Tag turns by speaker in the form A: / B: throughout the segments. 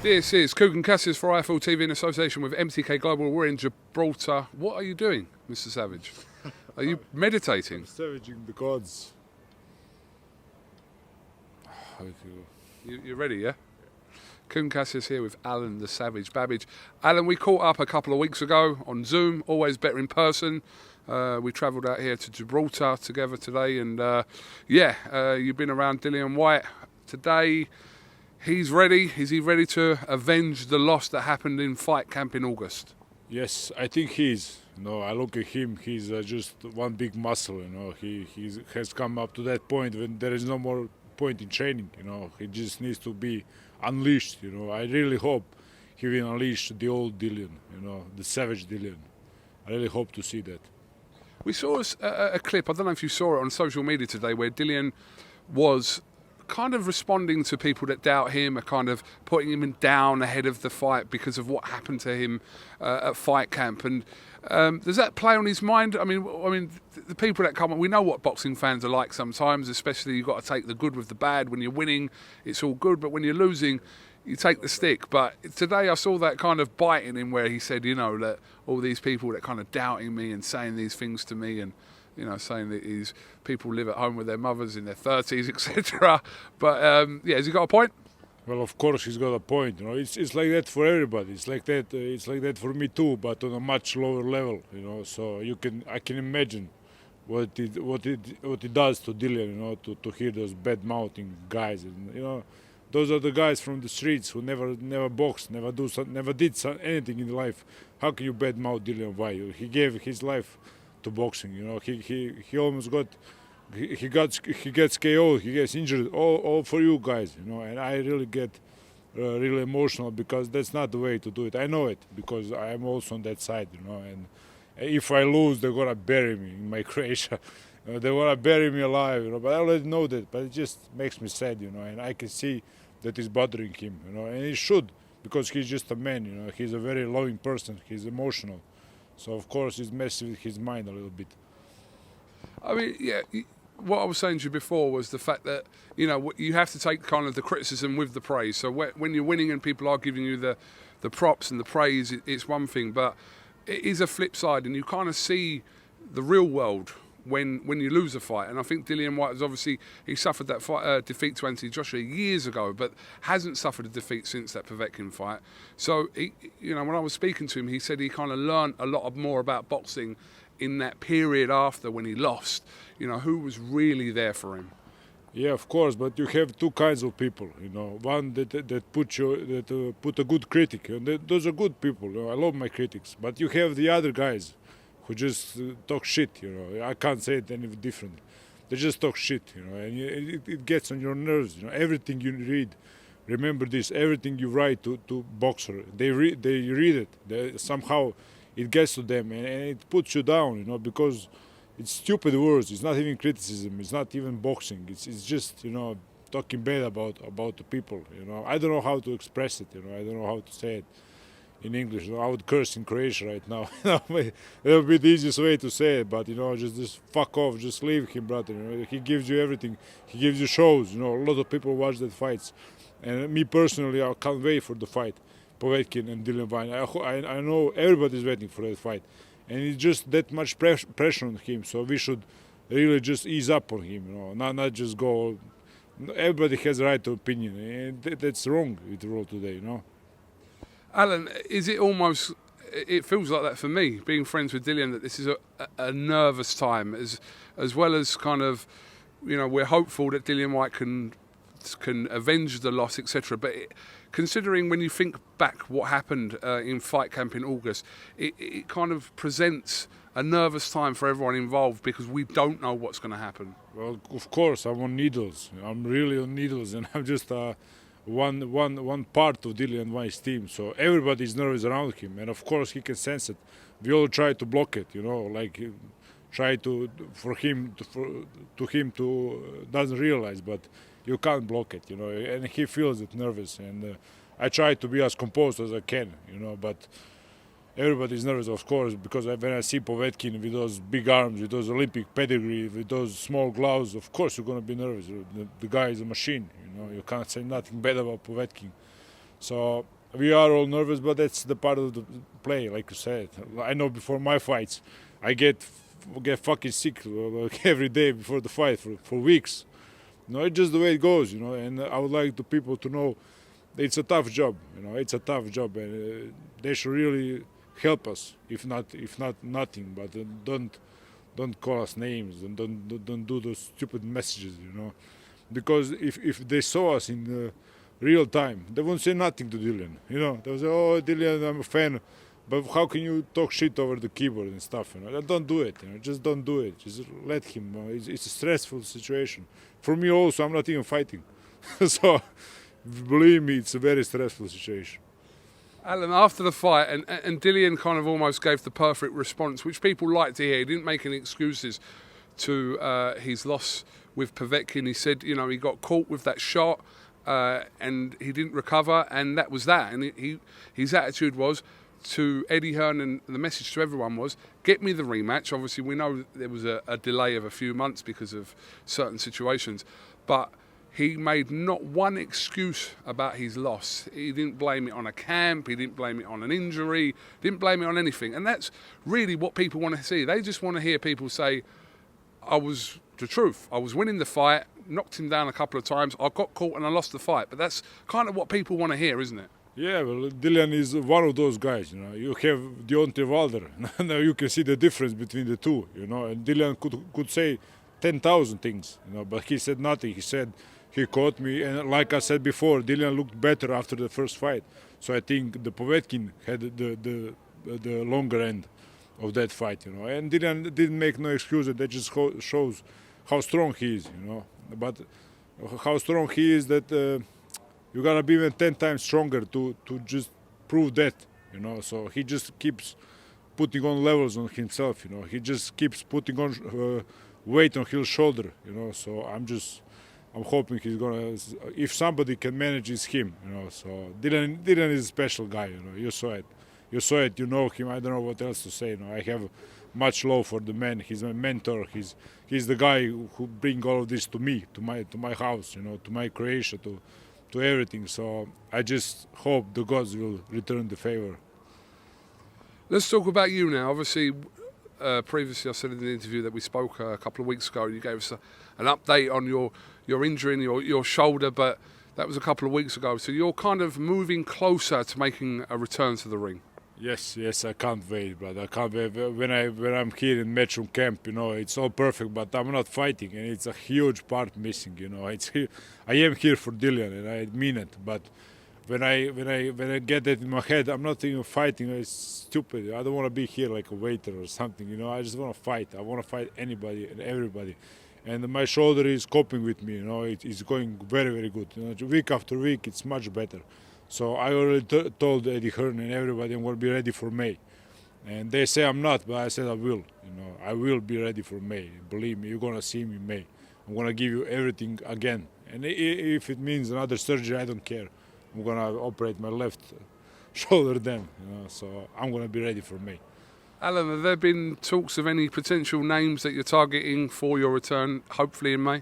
A: This is KUGAN CASSIUS for IFL TV in association with MTK Global. We're in Gibraltar. What are you doing, Mr. Savage? Are you meditating?
B: I'm savaging the gods.
A: You're ready, yeah? KUGAN CASSIUS here with Alen the Savage Babic. Alen, we caught up a couple of weeks ago on Zoom. Always better in person. We travelled out here to Gibraltar together today, and you've been around Dillian Whyte today. He's ready. Is he ready to avenge the loss that happened in fight camp in August?
B: Yes, I think he is. I look at him. He's just one big muscle. He has come up to that point when there is no more point in training. He just needs to be unleashed. I really hope he will unleash the old Dillian. The savage Dillian. I really hope to see that.
A: We saw a clip. I don't know if you saw it on social media today, where Dillian was kind of responding to people that doubt him, are kind of putting him down ahead of the fight because of what happened to him at fight camp. And does that play on his mind? I mean, the people that come on, we know what boxing fans are like sometimes, especially you've got to take the good with the bad. When you're winning, it's all good, but when you're losing, you take the stick. But today I saw that kind of bite in him where he said, that all these people that kind of doubting me and saying these things to me, and saying that these people live at home with their mothers in their 30s, etc. But has he got a point?
B: Well, of course he's got a point. It's like that for everybody. It's like that. It's like that for me too, but on a much lower level. So I can imagine what it does to Dillian. To hear those bad mouthing guys. And, those are the guys from the streets who never boxed, never did anything in life. How can you bad mouth Dillian Whyte? He gave his life to boxing. He almost he gets KO'd, he gets injured, all for you guys. And I really get really emotional because that's not the way to do it. I know it because I am also on that side. And if I lose, they're gonna bury me in my Croatia. They're gonna bury me alive. But I already know that. But it just makes me sad. And I can see that it's bothering him. And he should, because he's just a man. He's a very loving person. He's emotional. So, of course, it's messing with his mind a little bit.
A: I mean, what I was saying to you before was the fact that, you have to take kind of the criticism with the praise. So when you're winning and people are giving you the props and the praise, it's one thing. But it is a flip side, and you kind of see the real world when you lose a fight. And I think Dillian Whyte he suffered that defeat to Anthony Joshua years ago, but hasn't suffered a defeat since that Povetkin fight. So, when I was speaking to him, he said he kind of learned a lot more about boxing in that period after when he lost. Who was really there for him.
B: Yeah, of course, but you have two kinds of people. One that put a good critic, and those are good people. I love my critics, but you have the other guys who just talk shit. I can't say it any different. They just talk shit. And it gets on your nerves. Everything you read, remember this. Everything you write to boxer, they read it. Somehow it gets to them, and it puts you down. Because it's stupid words. It's not even criticism. It's not even boxing. It's just talking bad about the people. I don't know how to express it. I don't know how to say it in English. I would curse in Croatia right now. It would be the easiest way to say it, but just fuck off, just leave him, brother. He gives you everything. He gives you shows. A lot of people watch that fights, and me personally, I can't wait for the fight, Povetkin and Dillian Whyte. I know everybody's waiting for that fight, and it's just that much pressure on him. So we should really just ease up on him. Not just go. Everybody has a right to opinion, and that's wrong with the world today.
A: Alen, is it almost? It feels like that for me, being friends with Dillian, that this is a nervous time, as well as kind of, we're hopeful that Dillian Whyte can avenge the loss, etc. But considering when you think back what happened in fight camp in August, it kind of presents a nervous time for everyone involved because we don't know what's going to happen.
B: Well, of course, I'm on needles. I'm really on needles, and I'm just one part of Dillian Whyte's team, so everybody's nervous around him, and of course he can sense it. We all try to block it, try to doesn't realize, but you can't block it, and he feels it nervous, and I try to be as composed as I can, but everybody's nervous, of course, because when I see Povetkin with those big arms, with those Olympic pedigree, with those small gloves, of course you're going to be nervous. The guy is a machine, you can't say nothing bad about Povetkin. So we are all nervous, but that's the part of the play, like you said. I know before my fights, I get fucking sick like every day before the fight for weeks. You know, it's just the way it goes, you know. And I would like the people to know it's a tough job, you know. It's a tough job, and they should really help us. If not nothing, but don't call us names and don't do those stupid messages, you know. Because if they saw us in real time, they won't say nothing to Dillian, you know. They'll say, "Oh, Dillian, I'm a fan," but how can you talk shit over the keyboard and stuff, you know? Don't do it, you know. Just don't do it. Just let him. It's a stressful situation. For me also, I'm not even fighting, so believe me, it's a very stressful situation.
A: Alan, after the fight, and Dillian kind of almost gave the perfect response, which people like to hear. He didn't make any excuses to his loss with Povetkin. He said, you know, he got caught with that shot and he didn't recover, and that was that. And his attitude was to Eddie Hearn, and the message to everyone was, get me the rematch. Obviously, we know there was a delay of a few months because of certain situations, but he made not one excuse about his loss. He didn't blame it on a camp. He didn't blame it on an injury. Didn't blame it on anything. And that's really what people want to see. They just want to hear people say, I was the truth. I was winning the fight, knocked him down a couple of times. I got caught and I lost the fight. But that's kind of what people want to hear, isn't it?
B: Yeah, well, Dillian is one of those guys, you know. You have Deontay Wilder. Now you can see the difference between the two, you know. And Dillian could say 10,000 things, you know, but he said nothing. He said, he caught me, and like I said before, Dillian looked better after the first fight. So I think the Povetkin had the longer end of that fight, you know. And Dillian didn't make no excuses. That just shows how strong he is, you know. But how strong he is, that you gotta be even 10 times stronger to just prove that, you know. So he just keeps putting on levels on himself, you know. He just keeps putting on weight on his shoulder, you know. So I'm hoping he's gonna. If somebody can manage, it's him, you know. So Dillian is a special guy, you know. You saw it, you know him. I don't know what else to say. You know, I have much love for the man. He's my mentor. He's the guy who bring all of this to me, to my house, you know, to my Croatia, to everything. So I just hope the gods will return the favor.
A: Let's talk about you now. Obviously, previously I said in the interview that we spoke a couple of weeks ago, you gave us an update on your injury in your shoulder, but that was a couple of weeks ago. So you're kind of moving closer to making a return to the ring.
B: Yes, I can't wait, brother. I can't wait. When I'm here in Matchroom camp, you know, it's all perfect, but I'm not fighting, and it's a huge part missing, you know. I am here for Dillian, and I mean it, but when I get that in my head, I'm not even fighting. It's stupid. I don't want to be here like a waiter or something, you know. I just want to fight. I want to fight anybody and everybody. And my shoulder is coping with me, you know. It's going very, very good. You know, week after week, it's much better. So I already told Eddie Hearn and everybody I'm going to be ready for May. And they say I'm not, but I said I will. You know, I will be ready for May. Believe me, you're going to see me in May. I'm going to give you everything again. And if it means another surgery, I don't care. I'm going to operate my left shoulder then. You know, so I'm going to be ready for May.
A: Alan, have there been talks of any potential names that you're targeting for your return, hopefully in May?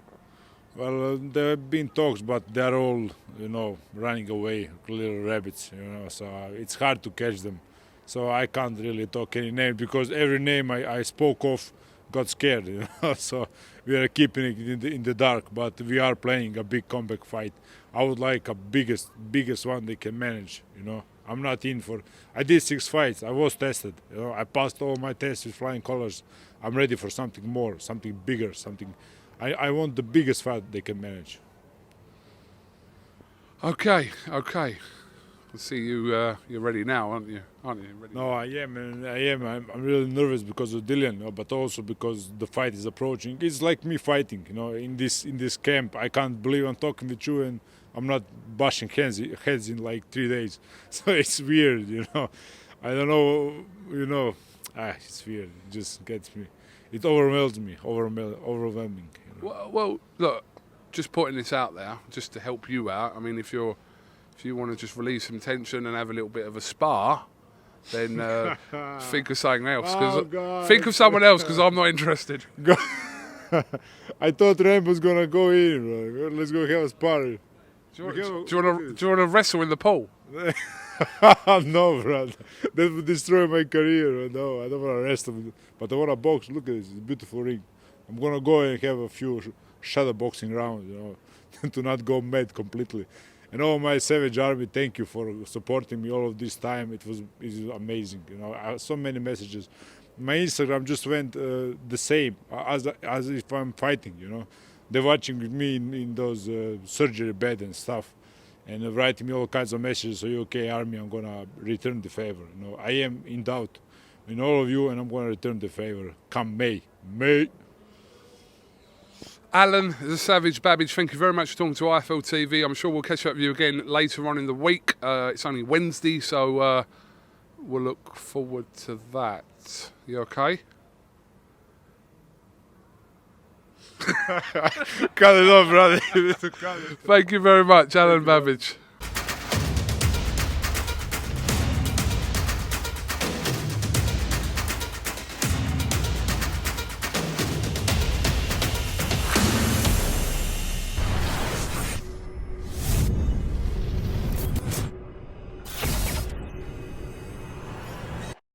B: Well, there have been talks, but they're all, you know, running away, little rabbits, you know, so it's hard to catch them. So I can't really talk any name, because every name I spoke of got scared, you know, so we are keeping it in the dark, but we are planning a big comeback fight. I would like a biggest one they can manage, you know. I'm not in for... I did 6 fights. I was tested. You know, I passed all my tests with flying colors. I'm ready for something more, something bigger, something... I want the biggest fight they can manage.
A: Okay. I see you're ready now, aren't you? Ready?
B: No, I am. I'm really nervous because of Dillian, you know, but also because the fight is approaching. It's like me fighting, you know, in this camp. I can't believe I'm talking with you and I'm not bashing heads in like 3 days. So it's weird, you know. I don't know, you know. It's weird. It just gets me. It overwhelms me. Overwhelming. You know?
A: Well, look, just putting this out there, just to help you out. I mean, if you want to just release some tension and have a little bit of a spar, then think of something else. Think of someone else, because I'm not interested.
B: I thought Rambo's gonna go in. Let's go have a spar.
A: Do you want to wrestle in the pool?
B: No, brother. That would destroy my career. No, I don't want to rest him. But I want to box. Look at this. It's a beautiful ring. I'm going to go and have a few shadow boxing rounds, to not go mad completely. And all my Savage Army, thank you for supporting me all of this time. It was amazing. So many messages. My Instagram just went the same as if I'm fighting. They're watching with me in those surgery bed and stuff, and writing me all kinds of messages. So, okay, Army, I'm gonna return the favor. I am in doubt in all of you, and I'm gonna return the favor. Come May.
A: Alan, the Savage Babic, thank you very much for talking to IFL TV. I'm sure we'll catch up with you again later on in the week. It's only Wednesday, so we'll look forward to that. You okay?
B: Cut it off, brother.
A: Thank you very much, Alan Babic.